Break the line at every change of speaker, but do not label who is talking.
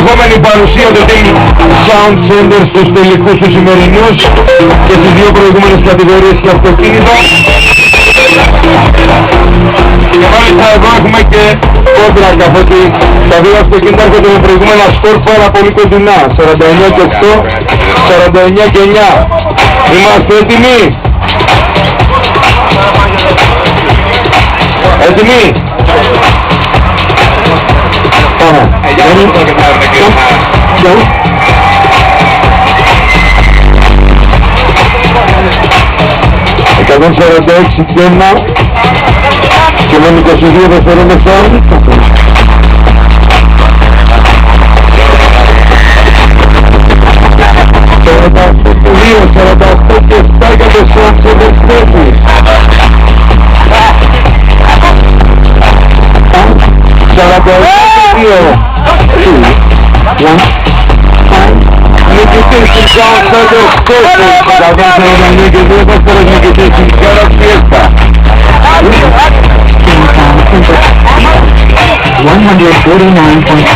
συνεχόμενη παρουσία του Team Sound Center στους τελικούς του σημερινούς και στις δύο προηγούμενες κατηγορίες και αυτοκίνητο. Και μάλιστα εδώ έχουμε και κόντρα, καθότι τα δύο αυτοκίνητα έρχονται με προηγούμενα σκορ πάρα πολύ κοντινά, 49 και 8, 49 και 9. Είμαστε έτοιμοι? Έτοιμοι? Πάμε. 146 και 1 και με 22 δευτερόλεπτα. 48 και 7 για το Σόντ Σέντερ. 41 νικητής του Sound Center Station, 149 και 2 δεύτερος νικητής του Galaxy Fiesta. 149.6